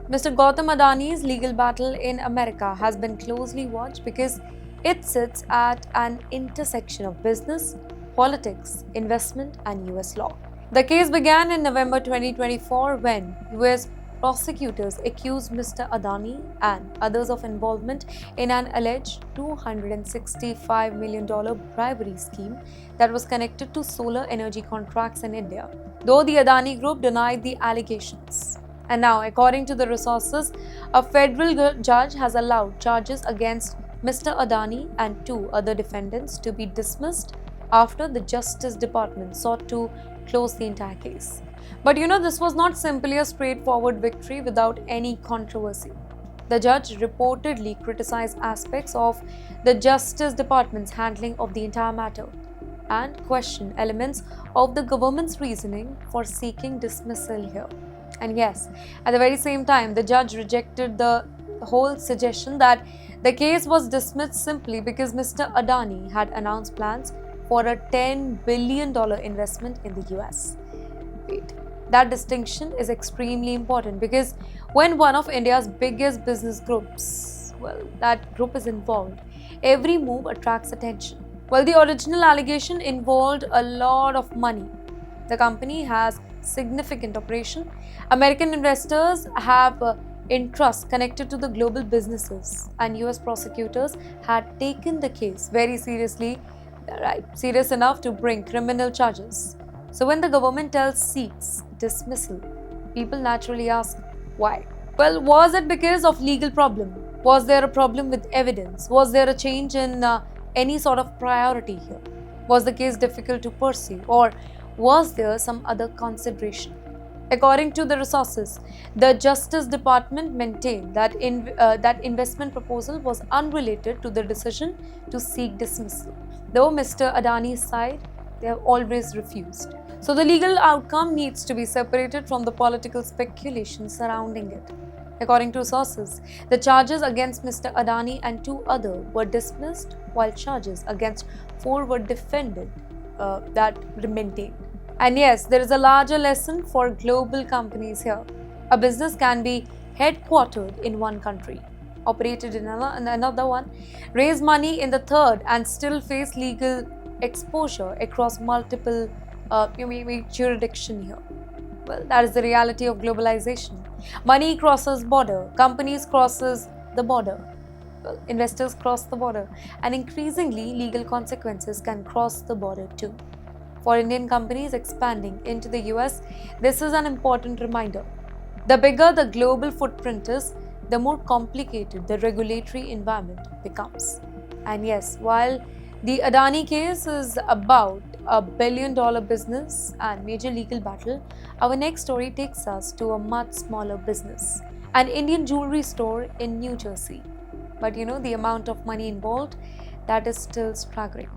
Mr. Gautam Adani's legal battle in America has been closely watched because it sits at an intersection of business, politics, investment, and US law. The case began in November 2024 when US prosecutors accused Mr. Adani and others of involvement in an alleged $265 million bribery scheme that was connected to solar energy contracts in India, though the Adani Group denied the allegations. And now, according to the resources, a federal judge has allowed charges against Mr. Adani and two other defendants to be dismissed after the Justice Department sought to close the entire case. But this was not simply a straightforward victory without any controversy. The judge reportedly criticized aspects of the Justice Department's handling of the entire matter and questioned elements of the government's reasoning for seeking dismissal here. And yes, at the very same time, the judge rejected the whole suggestion that the case was dismissed simply because Mr. Adani had announced plans for a $10 billion investment in the US. Wait, that distinction is extremely important because when one of India's biggest business groups, that group is involved, every move attracts attention. The original allegation involved a lot of money. The company has significant operation. American investors have interests connected to the global businesses, and US prosecutors had taken the case very seriously, right, serious enough to bring criminal charges. So when the government seeks dismissal, people naturally ask why. Was it because of legal problem? Was there a problem with evidence? Was there a change in any sort of priority here? Was the case difficult to pursue, or was there some other consideration? According to the resources, the Justice Department maintained that that investment proposal was unrelated to the decision to seek dismissal, though Mr. Adani's side, they have always refused. So the legal outcome needs to be separated from the political speculation surrounding it. According to sources, the charges against Mr. Adani and two others were dismissed, while charges against four were defended, that maintained. And yes, there is a larger lesson for global companies here. A business can be headquartered in one country, operated in another one, raise money in the third, and still face legal exposure across multiple jurisdiction here. That is the reality of globalization. Money crosses border, companies crosses the border, investors cross the border, and increasingly legal consequences can cross the border too. For Indian companies expanding into the US, this is an important reminder. The bigger the global footprint is, the more complicated the regulatory environment becomes. And yes, while the Adani case is about a billion-dollar business and major legal battle, our next story takes us to a much smaller business, an Indian jewelry store in New Jersey. But the amount of money involved, that is still staggering.